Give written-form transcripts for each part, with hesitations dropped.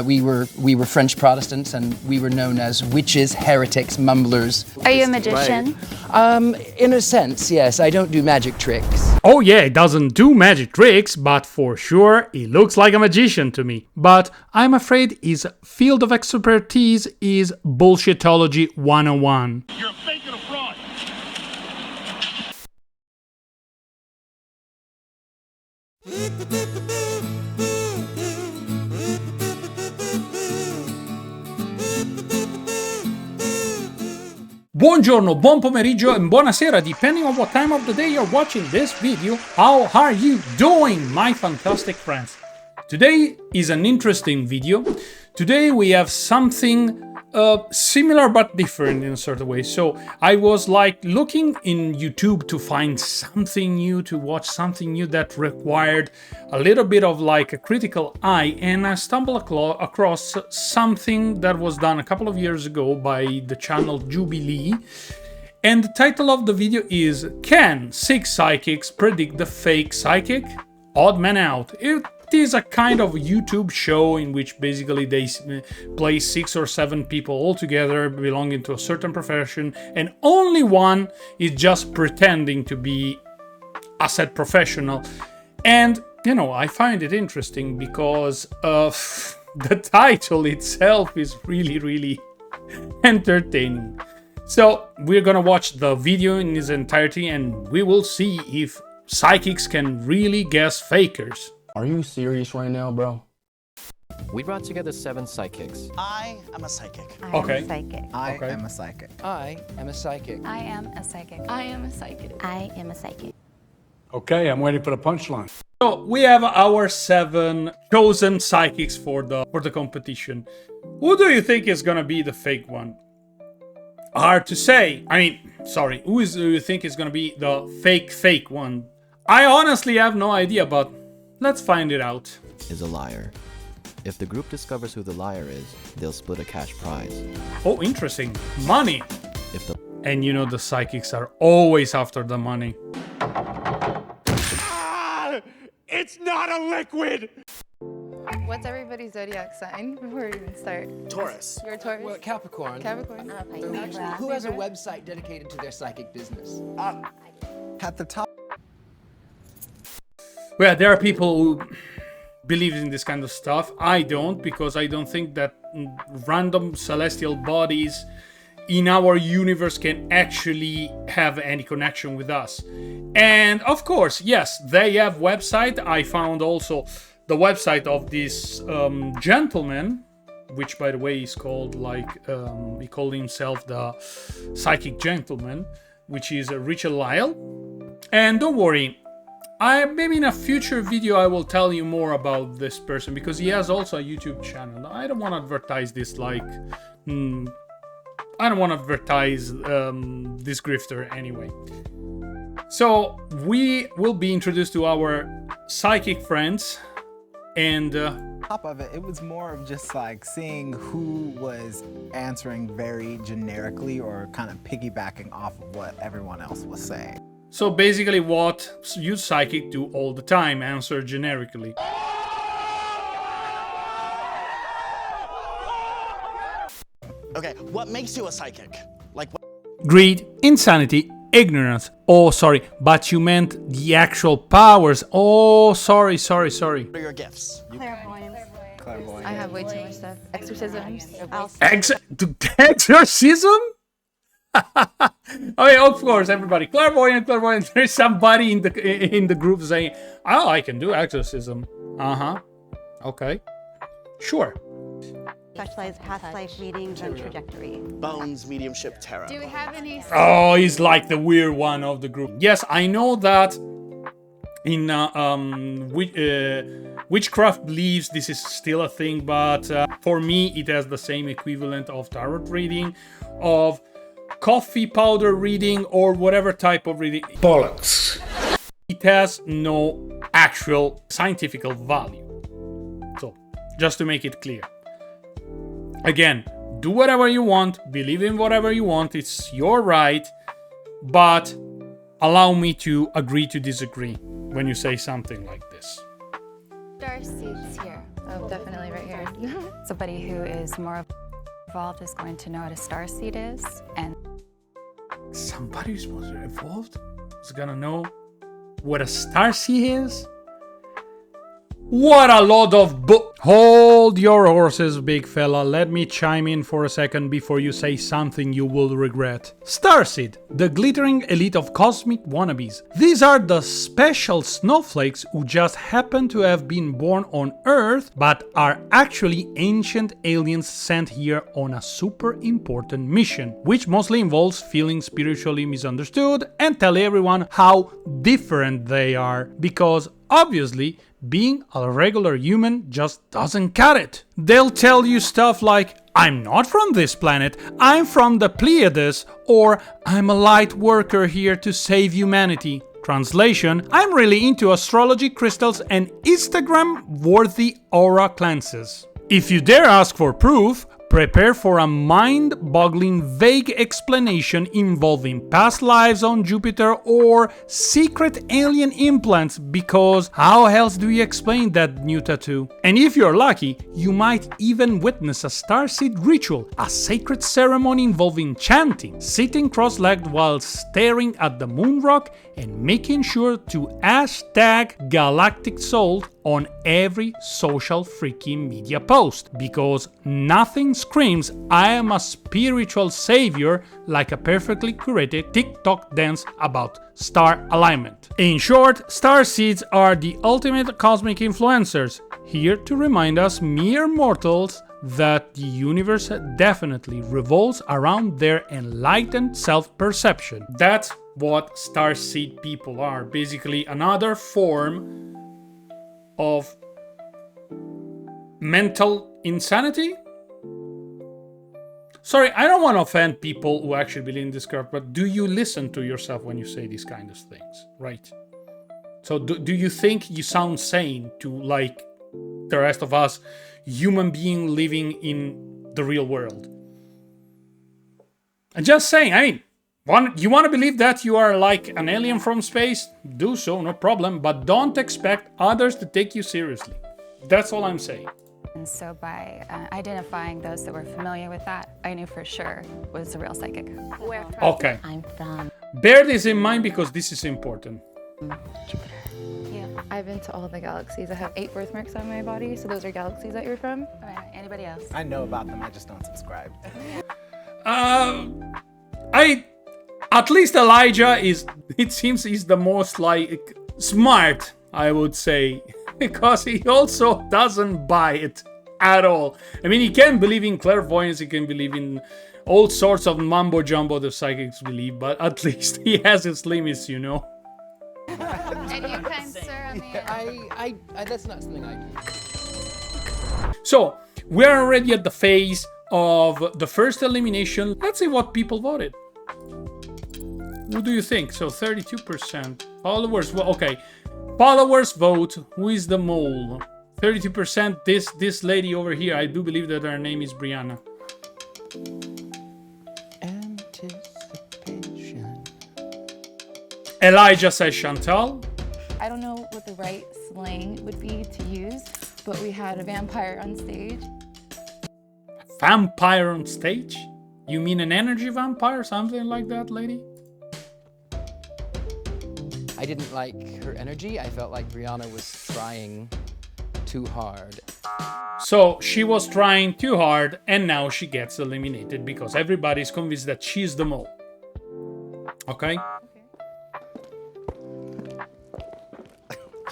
We were French Protestants, and we were known as witches, heretics, mumblers. Are you a magician? In a sense, yes. I don't do magic tricks. Oh yeah, he doesn't do magic tricks, but for sure he looks like a magician to me. But I'm afraid his field of expertise is bullshitology 101. You're a fake and a fraud. Buongiorno, buon pomeriggio and buonasera, depending on what time of the day you're watching this video. How are you doing, my fantastic friends? Today is an interesting video. Today we have something similar but different in a certain way. So I was like looking in YouTube to find something new, to watch something new that required a little bit of like a critical eye, and I stumbled across something that was done a couple of years ago by the channel Jubilee. And the title of the video is "Can 6 Psychics Predict the Fake Psychic? Odd Man Out." It is a kind of YouTube show in which basically they play 6 or 7 people all together belonging to a certain profession, and only one is just pretending to be a said professional. And you know, I find it interesting because the title itself is really entertaining. So we're gonna watch the video in its entirety and we will see if psychics can really guess fakers. Are you serious right now, bro? We brought together 7 psychics. I am a psychic. Okay. I am a psychic. I am a psychic. I am a psychic. I am a psychic. I am a psychic. Okay, I'm waiting for the punchline. So we have our 7 chosen psychics for the competition. Who do you think is gonna be the fake one? Hard to say. I mean, sorry, who do you think is gonna be the fake one? I honestly have no idea, but let's find it out. Is a liar. If the group discovers who the liar is, they'll split a cash prize. Oh, interesting. Money. If the And you know the psychics are always after the money. It's not a liquid! What's everybody's zodiac sign before we even start? Taurus. You're a Taurus? Well, Capricorn. Capricorn? Actually, who has a website dedicated to their psychic business? At the top. Well, there are people who believe in this kind of stuff. I don't, because I don't think that random celestial bodies in our universe can actually have any connection with us. And of course, yes, they have website. I found also the website of this gentleman, which by the way is called like, he called himself the Psychic Gentleman, which is Richard Lyle. And don't worry, maybe in a future video I will tell you more about this person, because he has also a YouTube channel. I don't want to advertise this like... I don't want to advertise this grifter anyway. So we will be introduced to our psychic friends, and Top of it, it was more of just like seeing who was answering very generically or kind of piggybacking off of what everyone else was saying. so basically what you psychic do all the time, answer generically. Okay, what makes you a psychic? Like, what? Greed, insanity, ignorance. Oh, sorry, but you meant the actual powers. Oh, sorry. What are your gifts? Clairvoyance. I have way too much stuff. Exorcisms. Exorcism? Okay, of course, everybody. Clairvoyant. There's somebody in the group saying, "Oh, I can do exorcism." Okay. Sure. Specialized past life readings and trajectory. Bones, mediumship, tarot. Do we have any... Oh, he's like the weird one of the group. Yes, I know that in witchcraft beliefs this is still a thing, but for me it has the same equivalent of tarot reading, of coffee powder reading, or whatever type of reading. Bollocks. It has no actual scientific value. So, just to make it clear. Again, do whatever you want, believe in whatever you want, it's your right, but allow me to agree to disagree when you say something like this. Starseeds here. Oh, definitely right here. Somebody who is more evolved is going to know what a starseed is, and Somebody who's more evolved is gonna know what a starseed is? What a load of Hold your horses, big fella. Let me chime in for a second before you say something you will regret. Starseed, the glittering elite of cosmic wannabes. These are the special snowflakes who just happen to have been born on Earth, but are actually ancient aliens sent here on a super important mission, which mostly involves feeling spiritually misunderstood and tell everyone how different they are, because obviously, being a regular human just doesn't cut it. They'll tell you stuff like, I'm not from this planet, I'm from the Pleiades, or I'm a light worker here to save humanity. Translation, I'm really into astrology, crystals, and Instagram-worthy aura cleanses. If you dare ask for proof, prepare for a mind-boggling vague explanation involving past lives on Jupiter or secret alien implants, because how else do you explain that new tattoo? And if you're lucky, you might even witness a starseed ritual, a sacred ceremony involving chanting, sitting cross-legged while staring at the moon rock and making sure to hashtag Galactic Salt on every social freaking media post, because nothing screams I am a spiritual savior like a perfectly curated TikTok dance about star alignment. In short, starseeds are the ultimate cosmic influencers, here to remind us mere mortals that the universe definitely revolves around their enlightened self-perception. That's what starseed people are, basically another form of mental insanity? Sorry, I don't want to offend people who actually believe in this crap, but do you listen to yourself when you say these kind of things, right? So do you think you sound sane to, like, the rest of us human beings living in the real world? I'm just saying, I mean, you want to believe that you are like an alien from space? Do so, no problem, but don't expect others to take you seriously. That's all I'm saying. And so by identifying those that were familiar with that, I knew for sure was a real psychic. Where from? Okay. I'm from Bear this in mind because this is important. Jupiter. Yeah. I've been to all the galaxies. I have 8 birthmarks on my body, so those are galaxies that you're from. All right, anybody else? I know about them, I just don't subscribe. At least Elijah it seems he's the most, like, smart, I would say, because he also doesn't buy it at all. I mean, he can believe in clairvoyance, he can believe in all sorts of mumbo jumbo the psychics believe, but at least he has his limits, you know. And you can, sir, on the That's not something I do. So, we're already at the phase of the first elimination. Let's see what people voted. Who do you think? So 32%. Followers, well, okay. Followers vote. Who is the mole? 32%. This lady over here. I do believe that her name is Brianna. Anticipation. Elijah says Chantal. I don't know what the right slang would be to use, but we had a vampire on stage. Vampire on stage? You mean an energy vampire? Something like that, lady? I didn't like her energy. I felt like Brianna was trying too hard. So she was trying too hard and now she gets eliminated because everybody's convinced that she's the mole. Okay?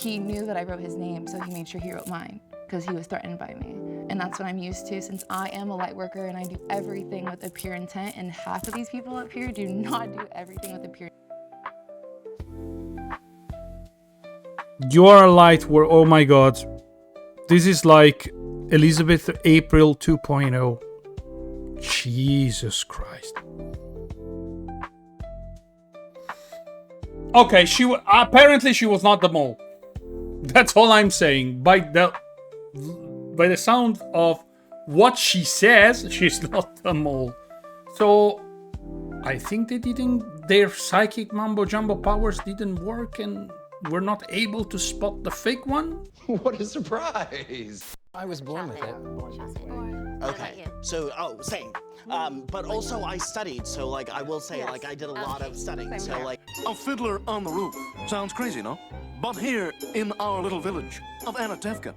He knew that I wrote his name, so he made sure he wrote mine, because he was threatened by me. And that's what I'm used to, since I am a light worker and I do everything with a pure intent, and half of these people up here do not do everything with a pure You are a light worker. Oh my god. This is like Elizabeth April 2.0. Jesus Christ. Okay, apparently she was not the mole. That's all I'm saying. By the sound of what she says, she's not the mole. So I think their psychic mumbo jumbo powers didn't work and were not able to spot the fake one. What a surprise! I was born with it. Okay. So, same. But also I studied, so like I will say, like I did a lot of studying. So like A fiddler on the roof. Sounds crazy, no? But here in our little village of Anatevka,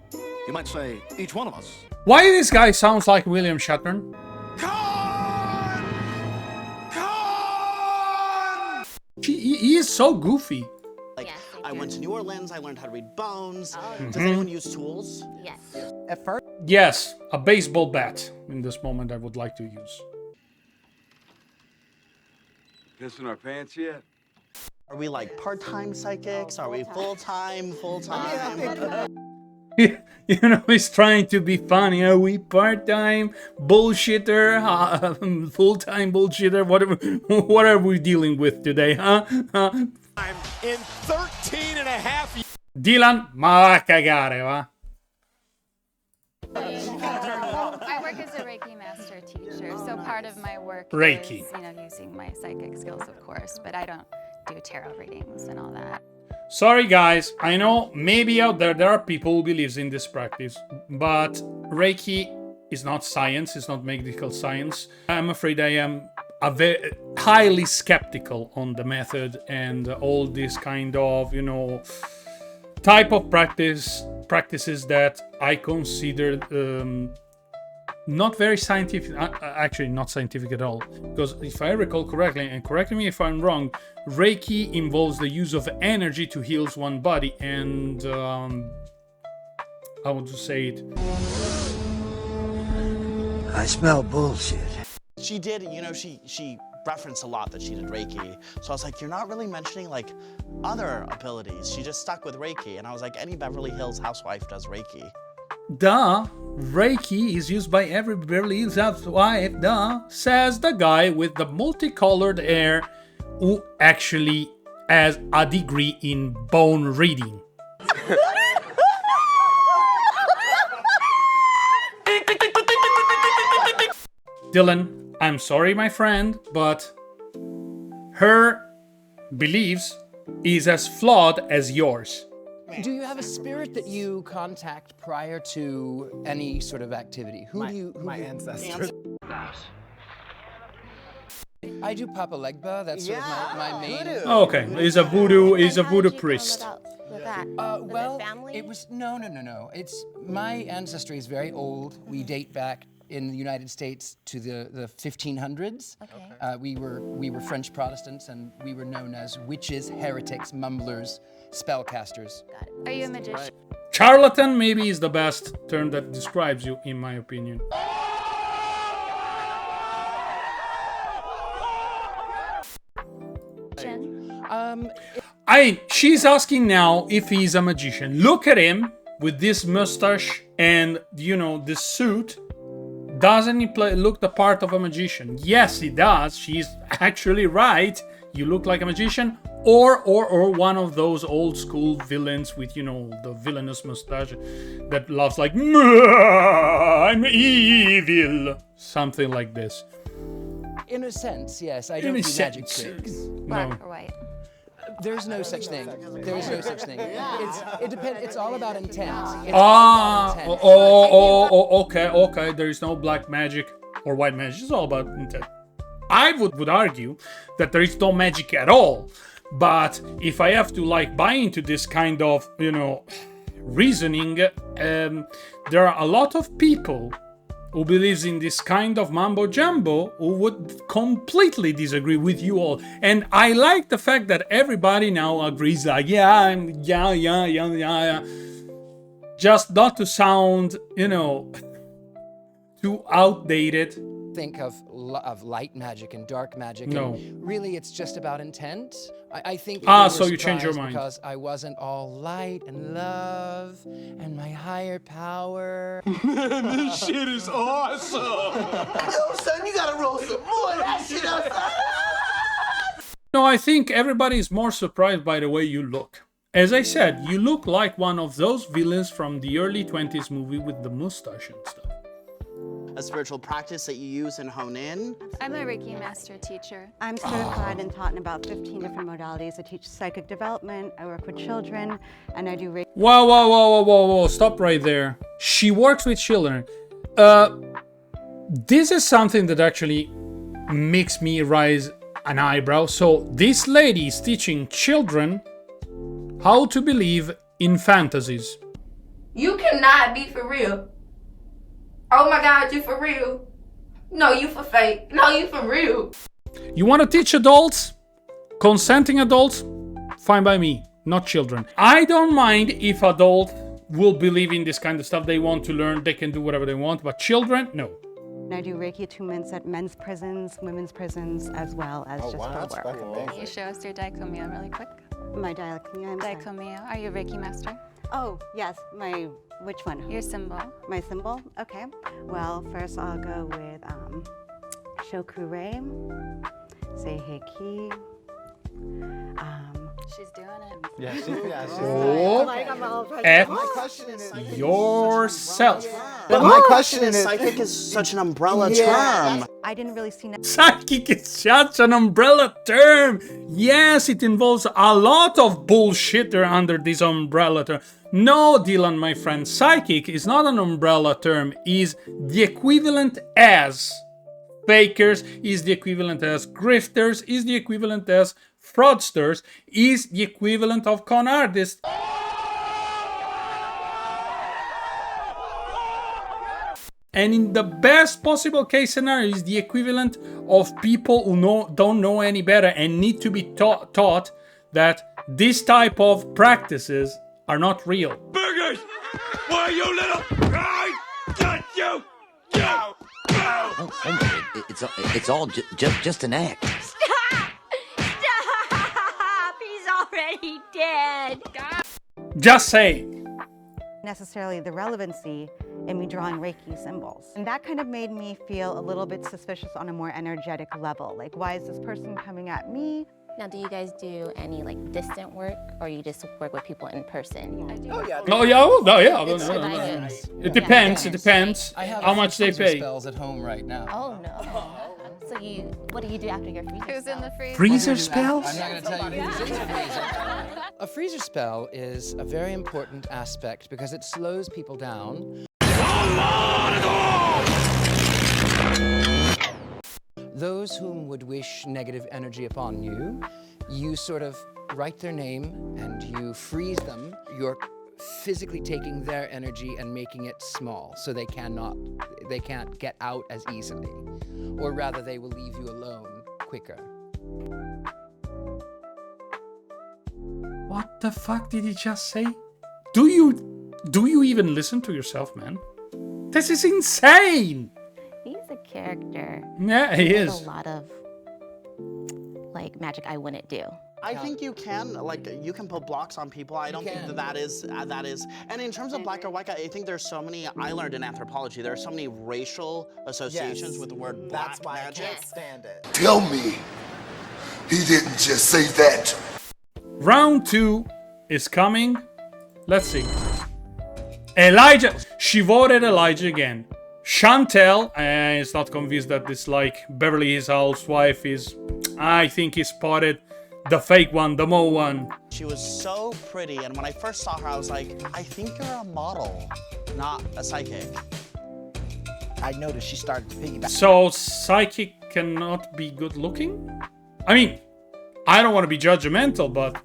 you might say each one of us. Why this guy sounds like William Shatner? He is so goofy. like I went to New Orleans, I learned how to read bones. Does anyone use tools? Yes. At first, Yes, a baseball bat in this moment I would like to use. Pissing our pants yet? Are we like part-time psychics? Are we full-time? Full-time? You know, he's trying to be funny. Are we part-time bullshitter, full-time bullshitter? What are we dealing with today, huh? I'm in 13 and a half years. Dylan, ma va a cagare, va? I work as a Reiki master teacher, so part of my work Reiki. is, using my psychic skills, of course, but I don't do tarot readings and all that. Sorry guys, I know maybe out there are people who believes in this practice, but Reiki is not science, it's not medical science. I'm afraid I am highly skeptical on the method and all this kind of, type of practices that I consider not very scientific, actually not scientific at all, because if I recall correctly, and correct me if I'm wrong, Reiki involves the use of energy to heal one body, and I want to say it. I smell bullshit. She did, she referenced a lot that she did Reiki. So I was like, you're not really mentioning like other abilities. She just stuck with Reiki. And I was like, any Beverly Hills housewife does Reiki. Duh, Reiki is used by every Beverly Hills housewife, duh, says the guy with the multicolored hair who actually has a degree in bone reading. Dylan, I'm sorry, my friend, but her beliefs is as flawed as yours. Do you have a spirit that you contact prior to any sort of activity? my ancestors. I do Papa Legba. That's sort of my main. Oh, okay, he's a voodoo priest. Well, it was no. It's my ancestry is very old. We date back in the United States to the 1500s. Okay. We were French Protestants, and we were known as witches, heretics, mumblers, spellcasters. Got it. Are you a magician? Charlatan maybe is the best term that describes you, in my opinion. She's asking now if he's a magician. Look at him with this mustache and, this suit. Doesn't he look the part of a magician? Yes, he does. She's actually right. You look like a magician, or one of those old school villains with, the villainous mustache that laughs like, I'm evil. Something like this. In a sense, yes. I don't do magic tricks. Black or white? There's no such thing. There is no such thing. It depends. It's all about intent. Okay. There is no black magic or white magic. It's all about intent. I would argue that there is no magic at all. But if I have to buy into this kind of reasoning, there are a lot of people who believes in this kind of mambo jumbo who would completely disagree with you all. And I like the fact that everybody now agrees yeah. Just not to sound, too outdated. Think of light magic and dark magic. No. And really, it's just about intent. I think. So you change your mind because I wasn't all light and love and my higher power. This shit is awesome. Yo, son, you gotta roll some more of that shit outside. No, I think everybody is more surprised by the way you look. As I said, you look like one of those villains from the early 20s movie with the mustache and stuff. A spiritual practice that you use and hone in. I'm a Reiki master teacher. I'm certified and taught in about 15 different modalities. I teach psychic development, I work with children, and I do Reiki. Whoa, stop right there. She works with children. This is something that actually makes me raise an eyebrow. So this lady is teaching children how to believe in fantasies. You cannot be for real. Oh my God, you for real? No, you for fake. No, you for real. You want to teach adults, consenting adults? Fine by me, not children. I don't mind if adults will believe in this kind of stuff. They want to learn, they can do whatever they want, but children, no. I do Reiki attunements at men's prisons, women's prisons, as well as just for work. Can you show us your Daikomyo really quick? My dialectomia, I'm sorry. Daikomyo, are you a Reiki master? Oh, yes, which one? Your symbol. My symbol? Okay. Well, first I'll go with Shokurei, Seiheki. She's doing it. Yeah, she's Oh, my question is yourself. But my question is, psychic is such an umbrella term. I didn't really see Psychic is such an umbrella term. Yes, it involves a lot of bullshit under this umbrella term. No, Dylan, my friend, psychic is not an umbrella term. Is the equivalent as fakers, is the equivalent as grifters, is the equivalent as fraudsters, is the equivalent of con artists. And in the best possible case scenario is the equivalent of people who don't know any better and need to be taught that this type of practices are not real. Burgers! Why, you little... I got you! You! It's all just an act. Stop! Stop! He's already dead. Just say. necessarily the relevancy in me drawing Reiki symbols. And that kind of made me feel a little bit suspicious on a more energetic level. Like, why is this person coming at me? Now, do you guys do any like distant work, or you just work with people in person? It depends. It depends I have how much they freezer pay. spells at home right now. Oh no! So what do you do after your freezer? Who's in the freezer? Freezer spells? I'm not going to tell you who's in the freezer. A freezer spell is a very important aspect because it slows people down. Those whom would wish negative energy upon you, you sort of write their name and you freeze them. You're physically taking their energy and making it small so they can't get out as easily. Or rather, they will leave you alone quicker. What the fuck did he just say? Do you even listen to yourself, man? This is insane! He's a character. Yeah, he There's is. a lot of like magic I wouldn't do. I think you can, you can put blocks on people. I don't think that is, and in terms of black or white guy, I think there's so many, I learned in anthropology, there are so many racial associations with the word black That's why magic. I can't stand it. Tell me, he didn't just say that. Round 2 is coming. Let's see. Elijah. She voted Elijah again. Chantel is not convinced that this Beverly Hills housewife is. I think he spotted the fake one, the Mo one. She was so pretty, and when I first saw her, I was like, I think you're a model, not a psychic. I noticed she started to piggyback. So psychic cannot be good looking? I mean, I don't want to be judgmental, but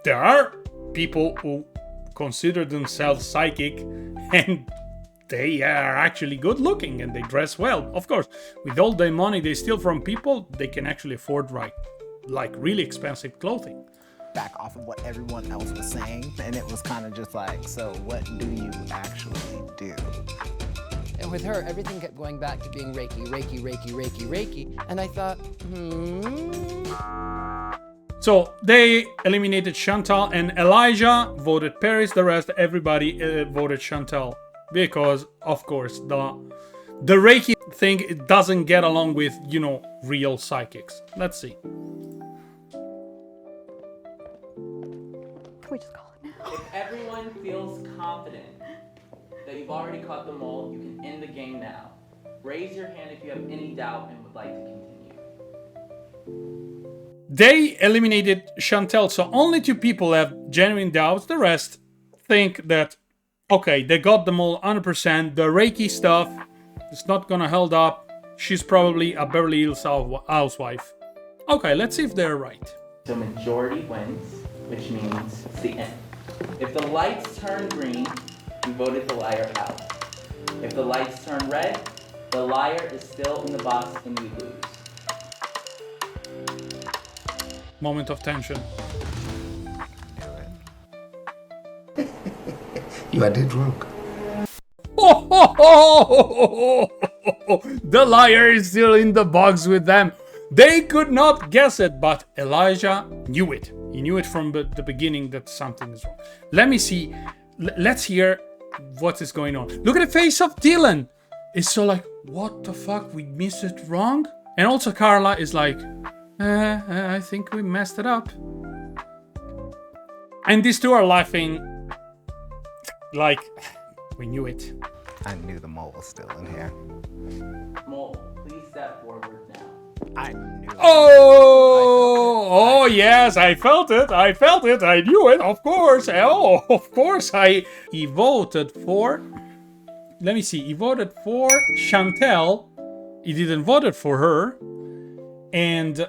there are people who consider themselves psychic and they are actually good looking and they dress well. Of course, with all the money they steal from people, they can actually afford like really expensive clothing. Back off of what everyone else was saying, and it was kind of just like, so what do you actually do? And with her, everything kept going back to being Reiki, Reiki, Reiki, Reiki, Reiki. And I thought, So they eliminated Chantal and Elijah voted Paris. The rest, everybody voted Chantal. Because, of course, the Reiki thing, it doesn't get along with, real psychics. Let's see. Can we just call it now? If everyone feels confident that you've already caught them all, you can end the game now. Raise your hand if you have any doubt and would like to continue. They eliminated Chantal, so only 2 people have genuine doubts. The rest think that Okay, they got them all 100%. The Reiki stuff is not gonna hold up. She's probably a Beverly Hills housewife. Okay, let's see if they're right. So majority wins, which means it's the end. If the lights turn green, you voted the liar out. If the lights turn red, the liar is still in the box and you lose. Moment of tension. You are dead drunk. The liar is still in the box with them. They could not guess it, but Elijah knew it. He knew it from the beginning that something is wrong. Let me see. Let's hear what is going on. Look at the face of Dylan. It's so like, what the fuck? We missed it wrong? And also Carla is like, I think we messed it up. And these two are laughing like, we knew it. I knew the mole was still in here. Mole, please step forward now. I knew it. Oh, yes, I felt it. I felt it. I knew it. Of course. Oh, of course. He voted for. Let me see. He voted for Chantel. He didn't vote for her. And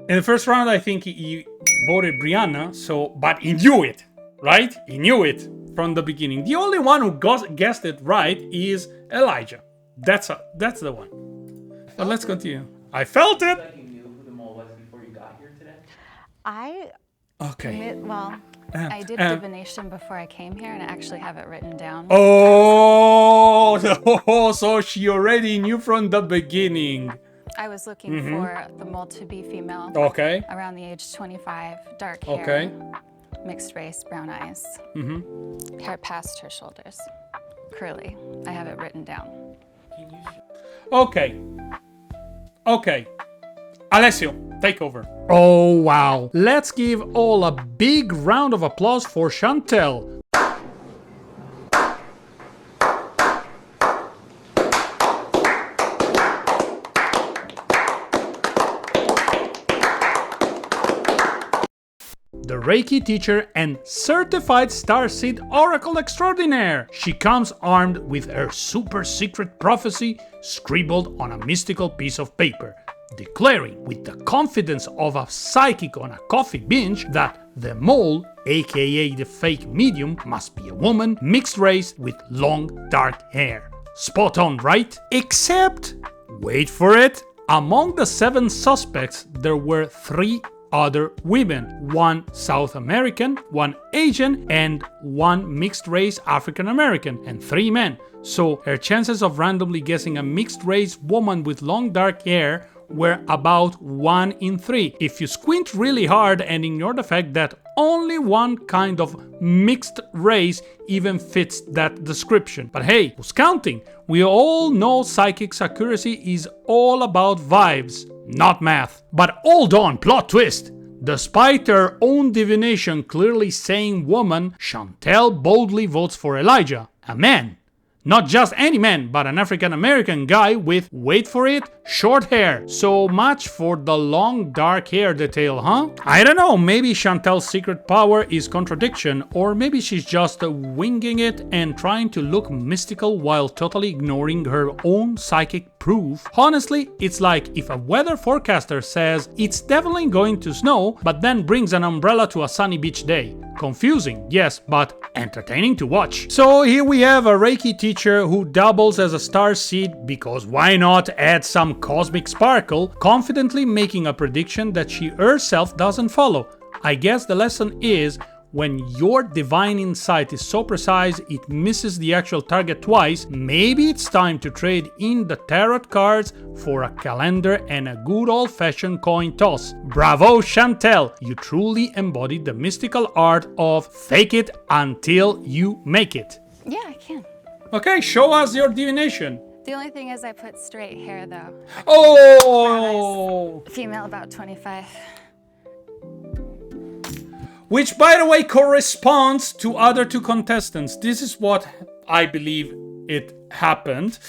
in the first round, I think he voted Brianna. So, but he knew it, right? He knew it from the beginning. The only one who guessed it right is Elijah. That's the one. But let's continue. I felt it. Like you knew who the mole was before you got here today? Okay. I did divination before I came here, and I actually have it written down. Oh, so she already knew from the beginning. I was looking for the mole to be female. Okay. Around the age 25, dark hair. Okay. Mixed race, brown eyes. Hair past her shoulders. Curly. I have it written down. Okay. Okay. Alessio, take over. Oh, wow. Let's give all a big round of applause for Chantel. The Reiki teacher and certified starseed oracle extraordinaire. She comes armed with her super secret prophecy scribbled on a mystical piece of paper, declaring with the confidence of a psychic on a coffee binge that the mole, aka the fake medium, must be a woman, mixed race with long dark hair. Spot on, right? Except, wait for it, among the 7 suspects there were 3 other women, 1 South American, 1 Asian, and 1 mixed race African American, and 3 men. So her chances of randomly guessing a mixed race woman with long dark hair were about 1 in 3. If you squint really hard and ignore the fact that only one kind of mixed race even fits that description. But hey, who's counting? We all know psychic's accuracy is all about vibes, not math. But hold on, plot twist! Despite her own divination clearly saying woman, Chantel boldly votes for Elijah, a man. Not just any man, but an African-American guy with, wait for it, short hair. So much for the long dark hair detail, huh? I don't know, maybe Chantel's secret power is contradiction, or maybe she's just winging it and trying to look mystical while totally ignoring her own psychic proof. Honestly, it's like if a weather forecaster says it's definitely going to snow, but then brings an umbrella to a sunny beach day. Confusing, yes, but entertaining to watch. So here we have a Reiki teacher who doubles as a starseed because why not add some cosmic sparkle, confidently making a prediction that she herself doesn't follow. I guess the lesson is, when your divine insight is so precise it misses the actual target twice, maybe it's time to trade in the tarot cards for a calendar and a good old-fashioned coin toss. Bravo, Chantel! You truly embodied the mystical art of fake it until you make it. Yeah, I can. Okay, show us your divination. The only thing is I put straight hair though. Oh! Female about 25. Which, by the way, corresponds to other 2 contestants. This is what I believe it happened,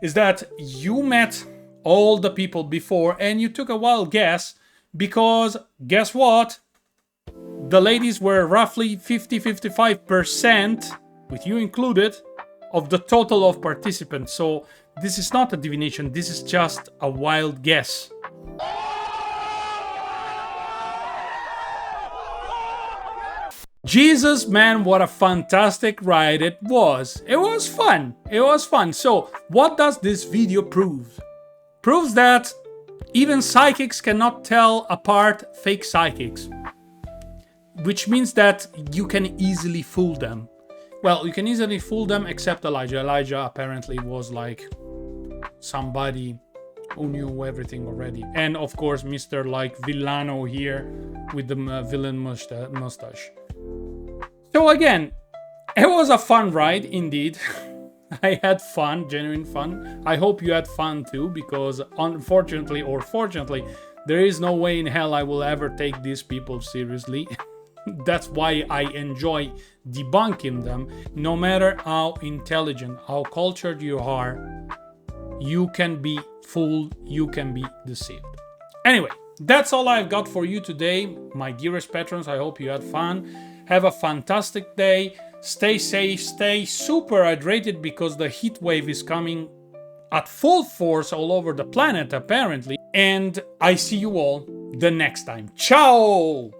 is that you met all the people before and you took a wild guess because, guess what? the ladies were roughly 50-55%, with you included, of the total of participants. So this is not a divination, this is just a wild guess. Jesus, man, what a fantastic ride it was. It was fun. It was fun. So what does this video prove? Proves that even psychics cannot tell apart fake psychics. Which means that you can easily fool them. Well, you can easily fool them except Elijah. Elijah apparently was like somebody who knew everything already. And of course, Mr. like Villano here with the villain mustache. So again, it was a fun ride indeed. I had fun, genuine fun. I hope you had fun too, because unfortunately or fortunately, there is no way in hell I will ever take these people seriously. That's why I enjoy debunking them. No matter how intelligent, how cultured you are, you can be fooled, you can be deceived. Anyway, that's all I've got for you today, my dearest patrons. I hope you had fun. Have a fantastic day. Stay safe, stay super hydrated, because the heat wave is coming at full force all over the planet, apparently. And I see you all the next time. Ciao!